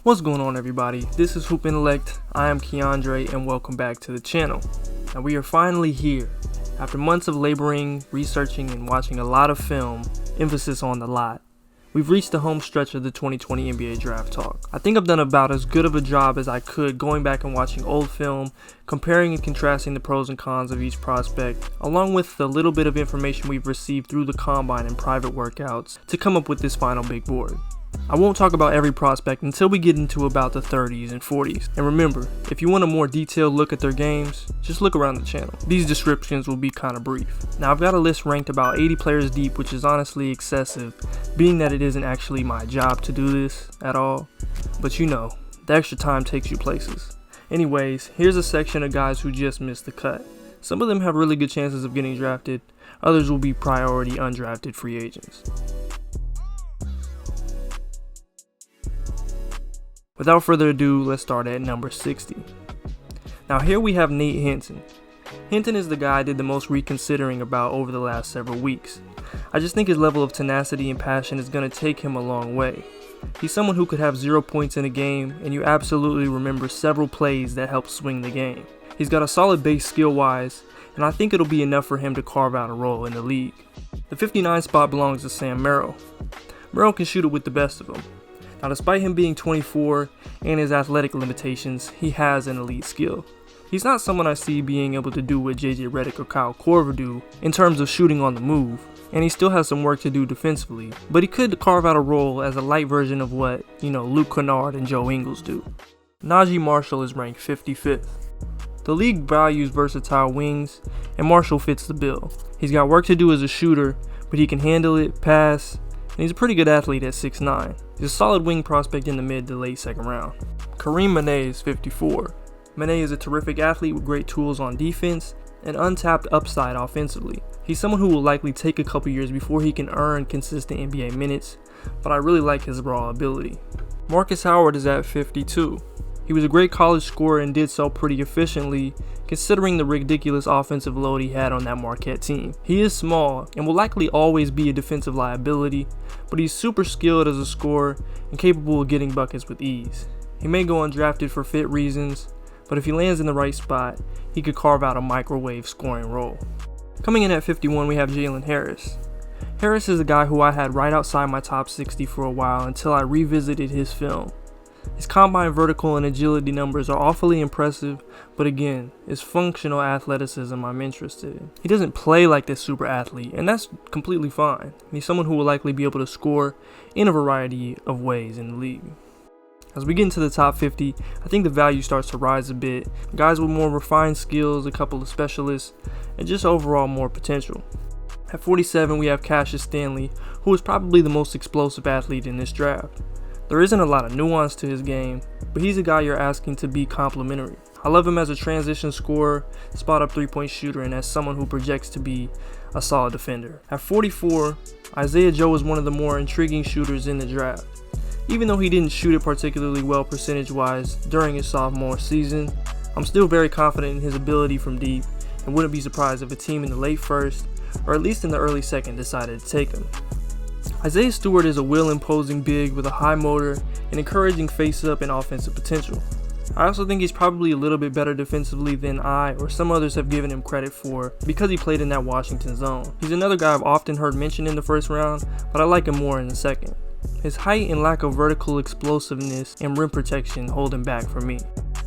What's going on, everybody? This is Hoop Intellect. I am Keandre and welcome back to the channel. Now we are finally here. After months of laboring, researching, and watching a lot of film, emphasis on the lot, we've reached the home stretch of the 2020 NBA Draft Talk. I think I've done about as good of a job as I could going back and watching old film, comparing and contrasting the pros and cons of each prospect, along with the little bit of information we've received through the combine and private workouts to come up with this final big board. I won't talk about every prospect until we get into about the 30s and 40s. And remember, if you want a more detailed look at their games, just look around the channel. These descriptions will be kind of brief. Now I've got a list ranked about 80 players deep, which is honestly excessive, being that it isn't actually my job to do this at all. But you know, the extra time takes you places. Anyways, here's a section of guys who just missed the cut. Some of them have really good chances of getting drafted, others will be priority undrafted free agents. Without further ado, let's start at number 60. Now here we have Nate Hinton. Hinton is the guy I did the most reconsidering about over the last several weeks. I just think his level of tenacity and passion is going to take him a long way. He's someone who could have 0 points in a game and you absolutely remember several plays that help swing the game. He's got a solid base skill-wise, and I think it'll be enough for him to carve out a role in the league. The 59 spot belongs to Sam Merrill. Merrill can shoot it with the best of them. Now, despite him being 24 and his athletic limitations, he has an elite skill. He's not someone I see being able to do what JJ Redick or Kyle Korver do in terms of shooting on the move, and he still has some work to do defensively, but he could carve out a role as a light version of what, Luke Kennard and Joe Ingles do. Naji Marshall is ranked 55th. The league values versatile wings, and Marshall fits the bill. He's got work to do as a shooter, but he can handle it, pass, and he's a pretty good athlete at 6'9". He's a solid wing prospect in the mid to late second round. Karim Mane is 54. Mane is a terrific athlete with great tools on defense and untapped upside offensively. He's someone who will likely take a couple years before he can earn consistent NBA minutes, but I really like his raw ability. Marcus Howard is at 52. He was a great college scorer and did so pretty efficiently, considering the ridiculous offensive load he had on that Marquette team. He is small and will likely always be a defensive liability, but he's super skilled as a scorer and capable of getting buckets with ease. He may go undrafted for fit reasons, but if he lands in the right spot, he could carve out a microwave scoring role. Coming in at 51, we have Jalen Harris. Harris is a guy who I had right outside my top 60 for a while until I revisited his film. His combine vertical and agility numbers are awfully impressive, but again, it's functional athleticism I'm interested in. He doesn't play like this super athlete, and that's completely fine. He's someone who will likely be able to score in a variety of ways in the league. As we get into the top 50, I think the value starts to rise a bit. Guys with more refined skills, a couple of specialists, and just overall more potential. At 47, we have Cassius Stanley, who is probably the most explosive athlete in this draft. There isn't a lot of nuance to his game, but he's a guy you're asking to be complimentary. I love him as a transition scorer, spot-up three-point shooter, and as someone who projects to be a solid defender. At 44, Isaiah Joe is one of the more intriguing shooters in the draft. Even though he didn't shoot it particularly well percentage-wise during his sophomore season, I'm still very confident in his ability from deep and wouldn't be surprised if a team in the late first, or at least in the early second, decided to take him. Isaiah Stewart is a will-imposing big with a high motor and encouraging face-up and offensive potential. I also think he's probably a little bit better defensively than I or some others have given him credit for because he played in that Washington zone. He's another guy I've often heard mentioned in the first round, but I like him more in the second. His height and lack of vertical explosiveness and rim protection hold him back for me.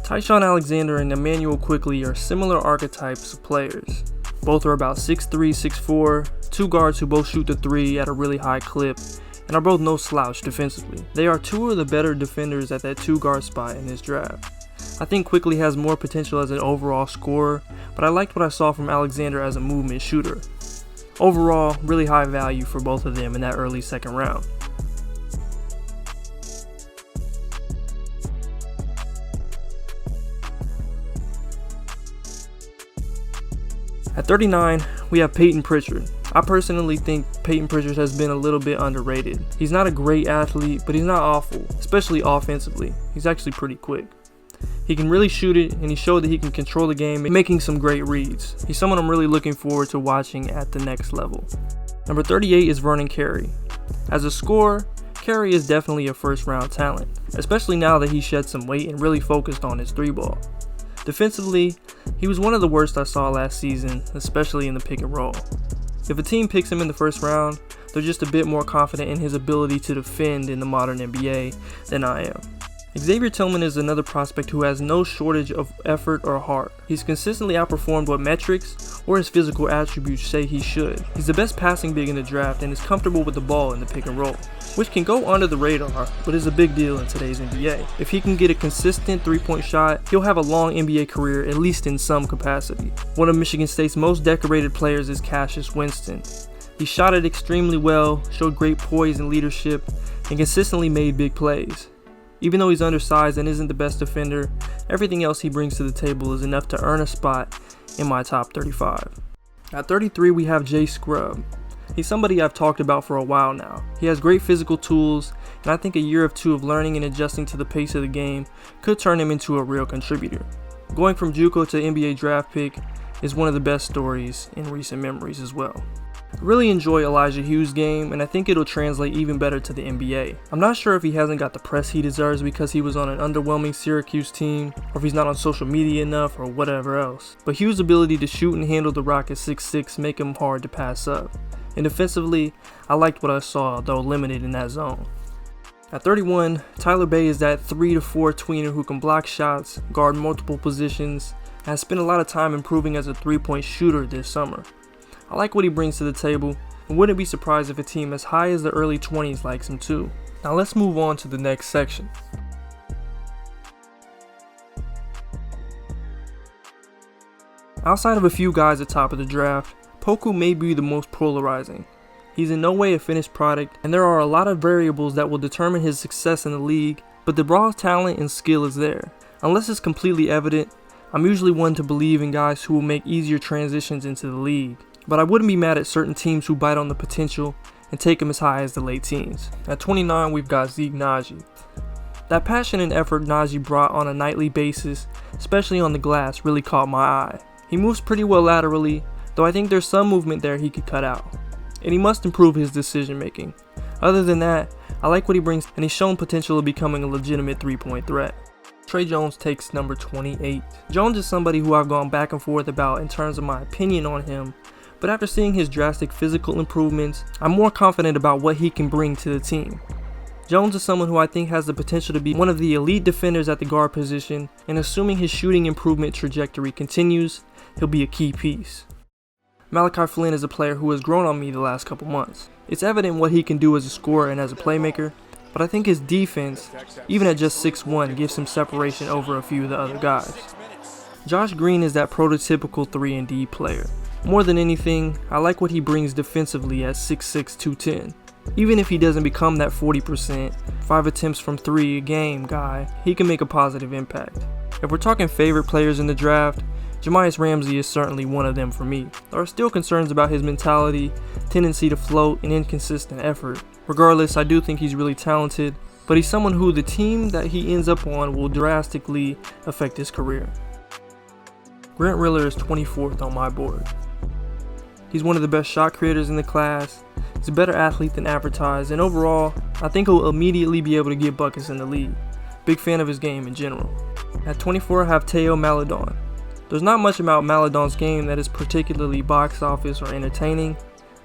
Tyshawn Alexander and Emmanuel Quickley are similar archetypes of players. Both are about 6'3", 6'4", two guards who both shoot the three at a really high clip and are both no slouch defensively. They are two of the better defenders at that two guard spot in this draft. I think Quickley has more potential as an overall scorer, but I liked what I saw from Alexander as a movement shooter. Overall, really high value for both of them in that early second round. At 39, we have Peyton Pritchard. I personally think Peyton Pritchard has been a little bit underrated. He's not a great athlete, but he's not awful, especially offensively. He's actually pretty quick. He can really shoot it, and he showed that he can control the game, making some great reads. He's someone I'm really looking forward to watching at the next level. Number 38 is Vernon Carey. As a scorer, Carey is definitely a first-round talent, especially now that he shed some weight and really focused on his three ball. Defensively, he was one of the worst I saw last season, especially in the pick and roll. If a team picks him in the first round, they're just a bit more confident in his ability to defend in the modern NBA than I am. Xavier Tillman is another prospect who has no shortage of effort or heart. He's consistently outperformed what metrics or his physical attributes say he should. He's the best passing big in the draft and is comfortable with the ball in the pick and roll, which can go under the radar, but is a big deal in today's NBA. If he can get a consistent three-point shot, he'll have a long NBA career, at least in some capacity. One of Michigan State's most decorated players is Cassius Winston. He shot it extremely well, showed great poise and leadership, and consistently made big plays. Even though he's undersized and isn't the best defender, everything else he brings to the table is enough to earn a spot in my top 35. At 33, we have Jay Scrubb. He's somebody I've talked about for a while now. He has great physical tools, and I think a year or two of learning and adjusting to the pace of the game could turn him into a real contributor. Going from JUCO to NBA draft pick is one of the best stories in recent memories as well. I really enjoy Elijah Hughes' game, and I think it'll translate even better to the NBA. I'm not sure if he hasn't got the press he deserves because he was on an underwhelming Syracuse team, or if he's not on social media enough, or whatever else. But Hughes' ability to shoot and handle the rock at 6'6" make him hard to pass up. And defensively, I liked what I saw, though limited in that zone. At 31, Tyler Bey is that 3 to 4 tweener who can block shots, guard multiple positions, and has spent a lot of time improving as a three-point shooter this summer. I like what he brings to the table, and wouldn't be surprised if a team as high as the early 20s likes him too. Now let's move on to the next section. Outside of a few guys at top of the draft, Poku may be the most polarizing. He's in no way a finished product, and there are a lot of variables that will determine his success in the league, but the raw talent and skill is there. Unless it's completely evident, I'm usually one to believe in guys who will make easier transitions into the league. But I wouldn't be mad at certain teams who bite on the potential and take him as high as the late teens. At 29, we've got Zeke Nnaji. That passion and effort Nnaji brought on a nightly basis, especially on the glass, really caught my eye. He moves pretty well laterally, though I think there's some movement there he could cut out. And he must improve his decision making. Other than that, I like what he brings, and he's shown potential of becoming a legitimate three-point threat. Trey Jones takes number 28. Jones is somebody who I've gone back and forth about in terms of my opinion on him, but after seeing his drastic physical improvements, I'm more confident about what he can bring to the team. Jones is someone who I think has the potential to be one of the elite defenders at the guard position, and assuming his shooting improvement trajectory continues, he'll be a key piece. Malachi Flynn is a player who has grown on me the last couple months. It's evident what he can do as a scorer and as a playmaker, but I think his defense, even at just 6'1", gives him separation over a few of the other guys. Josh Green is that prototypical 3-and-D player. More than anything, I like what he brings defensively at 6'6", 210. Even if he doesn't become that 40%, 5 attempts from 3 a game guy, he can make a positive impact. If we're talking favorite players in the draft, Jahmi'us Ramsey is certainly one of them for me. There are still concerns about his mentality, tendency to float, and inconsistent effort. Regardless, I do think he's really talented, but he's someone who the team that he ends up on will drastically affect his career. Grant Riller is 24th on my board. He's one of the best shot creators in the class, he's a better athlete than advertised, and overall, I think he'll immediately be able to get buckets in the league. Big fan of his game in general. At 24, I have Teo Maledon. There's not much about Maledon's game that is particularly box office or entertaining,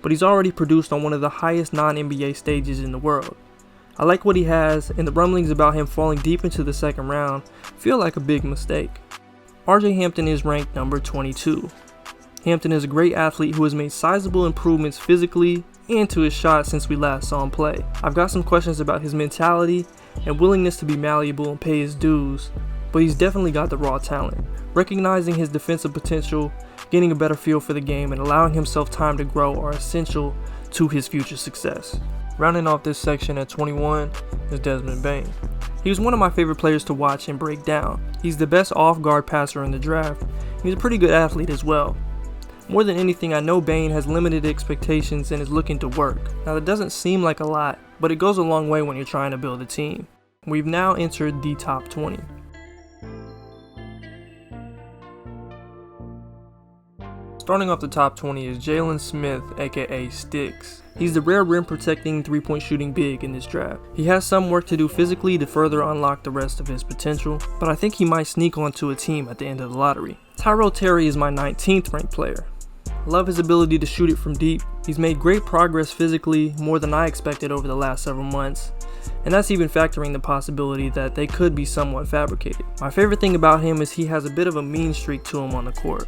but he's already produced on one of the highest non-NBA stages in the world. I like what he has, and the rumblings about him falling deep into the second round feel like a big mistake. RJ Hampton is ranked number 22. Hampton is a great athlete who has made sizable improvements physically and to his shot since we last saw him play. I've got some questions about his mentality and willingness to be malleable and pay his dues, but he's definitely got the raw talent. Recognizing his defensive potential, getting a better feel for the game, and allowing himself time to grow are essential to his future success. Rounding off this section at 21 is Desmond Bane. He was one of my favorite players to watch and break down. He's the best off-guard passer in the draft. He's a pretty good athlete as well. More than anything, I know Bane has limited expectations and is looking to work. Now that doesn't seem like a lot, but it goes a long way when you're trying to build a team. We've now entered the top 20. Starting off the top 20 is Jalen Smith, aka Sticks. He's the rare rim protecting 3-point shooting big in this draft. He has some work to do physically to further unlock the rest of his potential, but I think he might sneak onto a team at the end of the lottery. Tyrell Terry is my 19th ranked player. I love his ability to shoot it from deep. He's made great progress physically, more than I expected over the last several months, and that's even factoring the possibility that they could be somewhat fabricated. My favorite thing about him is he has a bit of a mean streak to him on the court.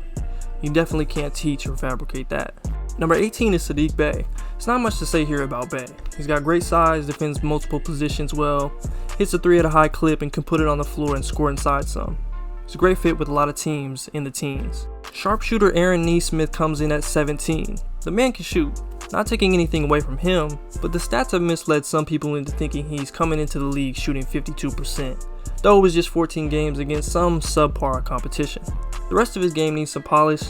You definitely can't teach or fabricate that. Number 18 is Saddiq Bey. It's not much to say here about Bey. He's got great size, defends multiple positions well, hits a 3 at a high clip, and can put it on the floor and score inside some. He's a great fit with a lot of teams in the teens. Sharpshooter Aaron Nesmith comes in at 17. The man can shoot. Not taking anything away from him, but the stats have misled some people into thinking he's coming into the league shooting 52%, though it was just 14 games against some subpar competition. The rest of his game needs some polish,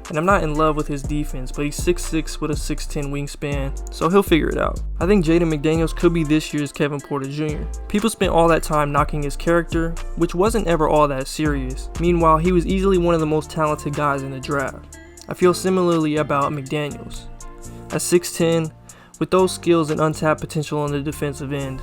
and I'm not in love with his defense, but he's 6'6" with a 6'10" wingspan, so he'll figure it out. I think Jaden McDaniels could be this year's Kevin Porter Jr. People spent all that time knocking his character, which wasn't ever all that serious. Meanwhile, he was easily one of the most talented guys in the draft. I feel similarly about McDaniels. At 6'10", with those skills and untapped potential on the defensive end,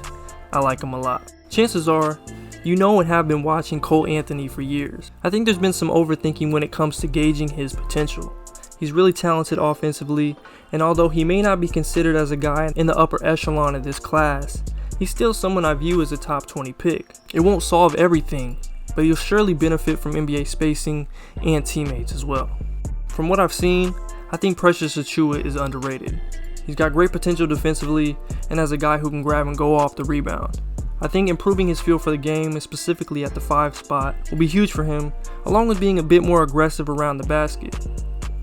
I like him a lot. Chances are, you know and have been watching Cole Anthony for years. I think there's been some overthinking when it comes to gauging his potential. He's really talented offensively, and although he may not be considered as a guy in the upper echelon of this class, he's still someone I view as a top 20 pick. It won't solve everything, but he'll surely benefit from NBA spacing and teammates as well. From what I've seen, I think Precious Achiuwa is underrated. He's got great potential defensively and as a guy who can grab and go off the rebound. I think improving his feel for the game, and specifically at the 5 spot, will be huge for him, along with being a bit more aggressive around the basket.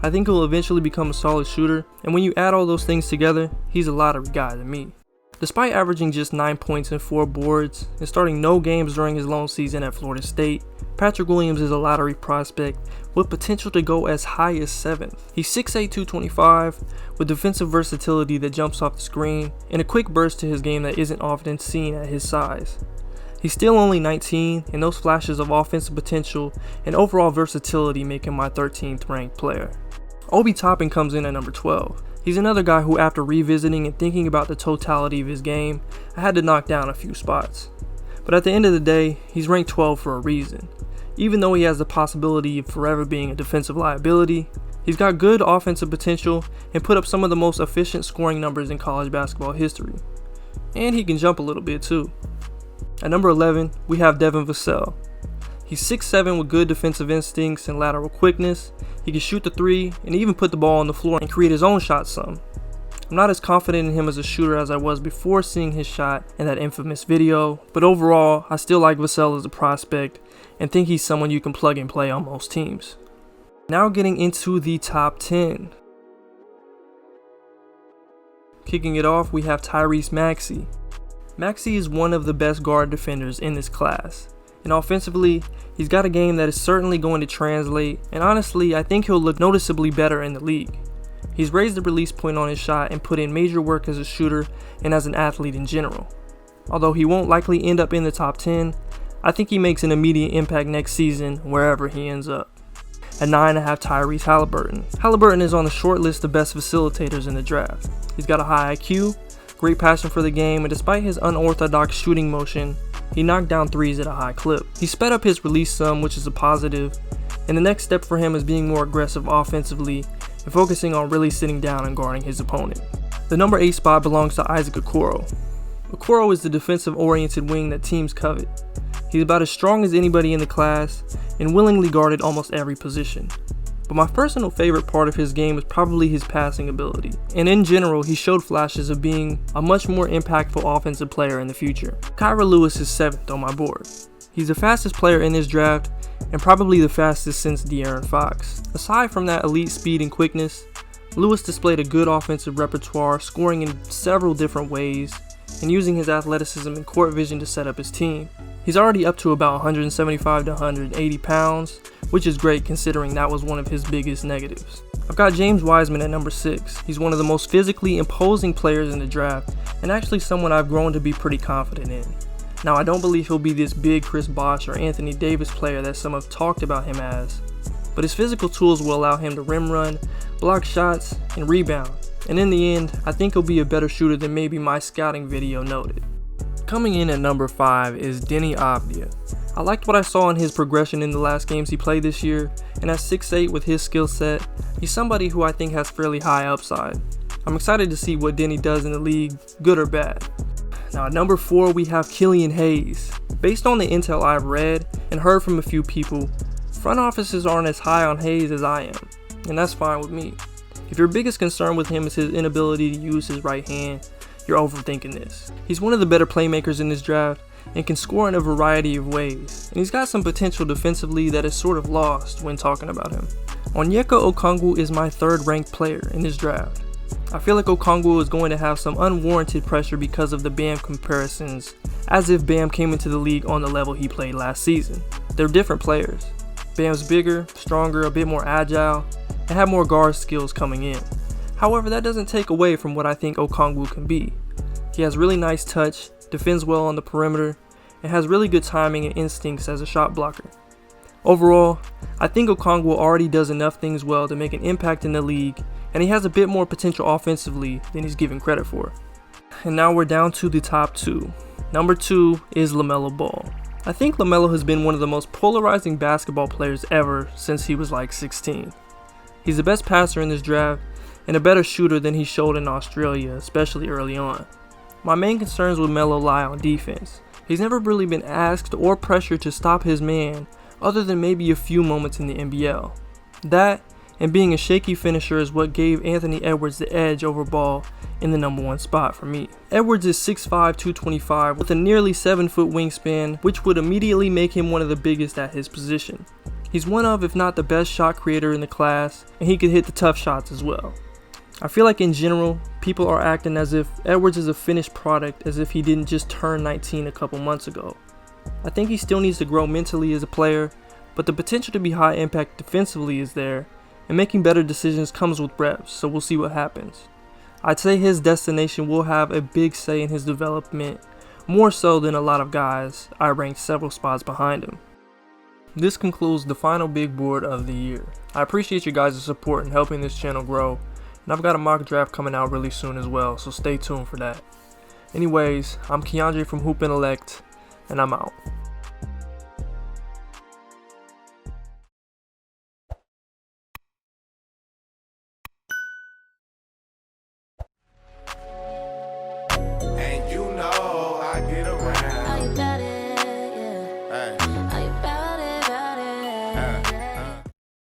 I think he'll eventually become a solid shooter, and when you add all those things together, he's a lottery guy to me. Despite averaging just 9 points and 4 boards, and starting no games during his lone season at Florida State, Patrick Williams is a lottery prospect with potential to go as high as 7th. He's 6'8", 225, with defensive versatility that jumps off the screen, and a quick burst to his game that isn't often seen at his size. He's still only 19, and those flashes of offensive potential and overall versatility make him my 13th ranked player. Obi Toppin comes in at number 12. He's another guy who, after revisiting and thinking about the totality of his game, I had to knock down a few spots. But at the end of the day, he's ranked 12 for a reason. Even though he has the possibility of forever being a defensive liability, he's got good offensive potential and put up some of the most efficient scoring numbers in college basketball history. And he can jump a little bit too. At number 11, we have Devin Vassell. He's 6'7" with good defensive instincts and lateral quickness. He can shoot the 3 and even put the ball on the floor and create his own shot some. I'm not as confident in him as a shooter as I was before seeing his shot in that infamous video, but overall, I still like Vassell as a prospect and think he's someone you can plug and play on most teams. Now getting into the top 10. Kicking it off, we have Tyrese Maxey. Maxey is one of the best guard defenders in this class, and offensively, he's got a game that is certainly going to translate, and honestly, I think he'll look noticeably better in the league. He's raised the release point on his shot and put in major work as a shooter and as an athlete in general. Although he won't likely end up in the top 10, I think he makes an immediate impact next season wherever he ends up. At 9, I have Tyrese Halliburton. Halliburton is on the short list of best facilitators in the draft. He's got a high IQ, great passion for the game, and despite his unorthodox shooting motion, he knocked down 3s at a high clip. He sped up his release some, which is a positive, and the next step for him is being more aggressive offensively and focusing on really sitting down and guarding his opponent. The number 8 spot belongs to Isaac Okoro. Okoro is the defensive-oriented wing that teams covet. He's about as strong as anybody in the class and willingly guarded almost every position. But my personal favorite part of his game is probably his passing ability, and in general, he showed flashes of being a much more impactful offensive player in the future. Kira Lewis is 7th on my board. He's the fastest player in this draft, and probably the fastest since De'Aaron Fox. Aside from that elite speed and quickness, Lewis displayed a good offensive repertoire, scoring in several different ways, and using his athleticism and court vision to set up his team. He's already up to about 175 to 180 pounds, which is great considering that was one of his biggest negatives. I've got James Wiseman at number 6. He's one of the most physically imposing players in the draft, and actually someone I've grown to be pretty confident in. Now, I don't believe he'll be this big Chris Bosh or Anthony Davis player that some have talked about him as, but his physical tools will allow him to rim run, block shots, and rebound, And in the end, I think he'll be a better shooter than maybe my scouting video noted. Coming in at number 5 is Deni Avdija. I liked what I saw in his progression in the last games he played this year, and at 6'8" with his skill set, he's somebody who I think has fairly high upside. I'm excited to see what Deni does in the league, good or bad. Now at number 4 we have Killian Hayes. Based on the intel I've read and heard from a few people, front offices aren't as high on Hayes as I am, and that's fine with me. If your biggest concern with him is his inability to use his right hand, you're overthinking this. He's one of the better playmakers in this draft and can score in a variety of ways, and he's got some potential defensively that is sort of lost when talking about him. Onyeka Okongwu is my 3rd ranked player in this draft. I feel like Okongwu is going to have some unwarranted pressure because of the Bam comparisons, as if Bam came into the league on the level he played last season. They're different players. Bam's bigger, stronger, a bit more agile, and have more guard skills coming in. However, that doesn't take away from what I think Okongwu can be. He has really nice touch, defends well on the perimeter, and has really good timing and instincts as a shot blocker. Overall, I think Okongwu already does enough things well to make an impact in the league, and he has a bit more potential offensively than he's given credit for. And now we're down to the top 2. Number 2 is LaMelo Ball. I think LaMelo has been one of the most polarizing basketball players ever since he was like 16. He's the best passer in this draft and a better shooter than he showed in Australia, especially early on. My main concerns with Melo lie on defense. He's never really been asked or pressured to stop his man other than maybe a few moments in the NBL. That and being a shaky finisher is what gave Anthony Edwards the edge over Ball in the number 1 spot for me. Edwards is 6'5", 225 with a nearly 7-foot wingspan, which would immediately make him one of the biggest at his position. He's one of, if not the best shot creator in the class, and he could hit the tough shots as well. I feel like in general, people are acting as if Edwards is a finished product, as if he didn't just turn 19 a couple months ago. I think he still needs to grow mentally as a player, but the potential to be high impact defensively is there, and making better decisions comes with reps, so we'll see what happens. I'd say his destination will have a big say in his development, more so than a lot of guys I ranked several spots behind him. This concludes the final big board of the year. I appreciate you guys' support in helping this channel grow, and I've got a mock draft coming out really soon as well, so stay tuned for that. Anyways, I'm Keandre from Intellect, and I'm out.